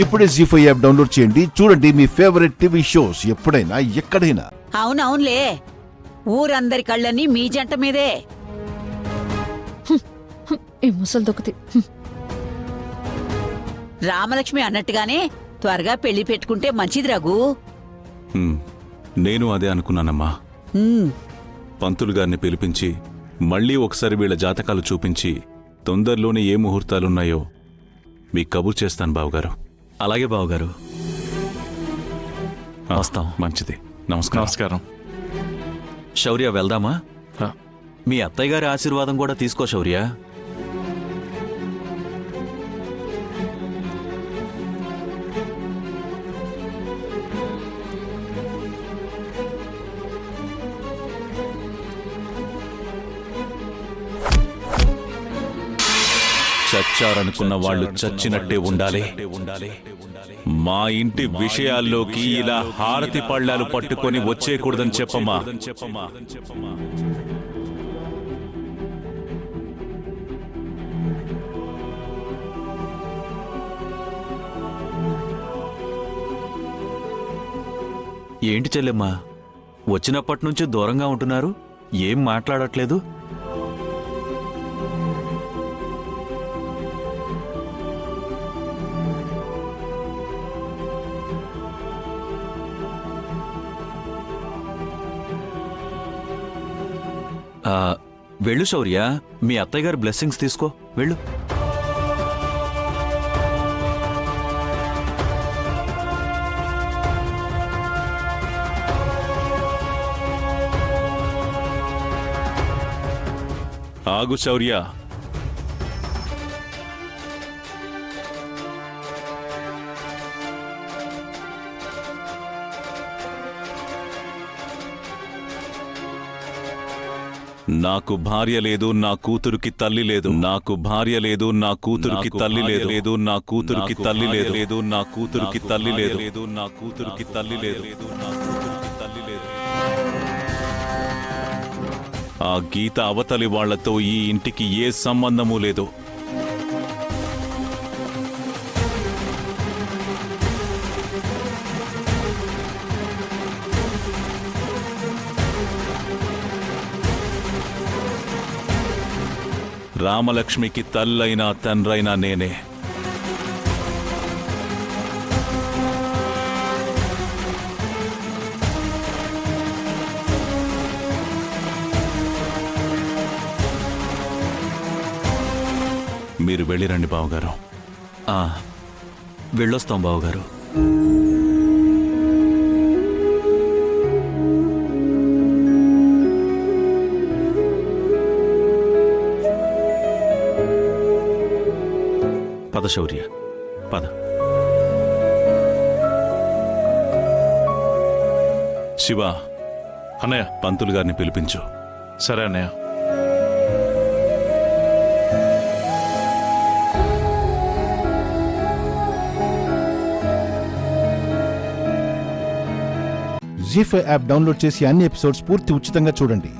ఇప్పుడే జీ5 app download చేయండి. చూడండి మీ ఫేవరెట్ టీవీ షోస్ ఎప్పుడైనా ఎక్కడైనా. అవునవునులే, ఊరందరి కళ్ళని మీ జంట మీదే. ఈ ముసలు దొక్కుతి. రామలక్ష్మి అన్నట్టుగానే త్వరగా పెళ్లి పెట్టుకుంటే మంచిది రఘు. నేను అదే అనుకున్నానమ్మా. పంతులు గారిని పిలిపించి మళ్ళీ ఒకసారి వీళ్ళ జాతకాలు చూపించి తొందరలోనే ఏ ముహూర్తాలున్నాయో మీకు కబుర్ చేస్తాను బావగారు. అలాగే బావగారు, వస్తాం. మంచిది. నమస్కారం. శౌర్య, వెళ్దామా? మీ అత్తయ్య గారి ఆశీర్వాదం కూడా తీసుకో శౌర్య. చచ్చారనుకున్న వాళ్ళు చచ్చినట్టే ఉండాలి. మా ఇంటి విషయాల్లోకి ఇలా హారతి పళ్ళాలు పట్టుకొని వచ్చేయకూడదని చెప్పమ్మా. ఏంటి చెల్లెమ్మా, వచ్చినప్పటి నుంచి దూరంగా ఉంటున్నారు? ఏం మాట్లాడట్లేదు? వెళ్ళు శౌర్య, మీ అత్తయ్య గారి బ్లెస్సింగ్స్ తీసుకో. వెళ్ళు. ఆగు శౌర్య. నాకు భార్య లేదు, నా కూతురుకి తల్లి లేదు. నాకు భార్య లేదు, నా కూతురుకి తల్లి లేదు. నా కూతురుకి తల్లి లేదు. నా కూతురుకి తల్లి లేదు. నా కూతురుకి తల్లి లేదు. నా కూతురుకి తల్లి లేదు. ఆ గీత అవతలి వాళ్లతో ఈ ఇంటికి ఏ సంబంధమూ లేదు. రామలక్ష్మికి తల్లైనా తండ్రైనా నేనే. మీరు వెళ్ళిరండి బావగారు. వెళ్ళొస్తాం బావగారు. పద శౌర్య, పద. శివ, అన్నయ్య, పంతులు గారిని పిలిపించు. సరే అన్నయ్య. జీ5 యాప్ డౌన్లోడ్ చేసి అన్ని ఎపిసోడ్స్ పూర్తి ఉచితంగా చూడండి.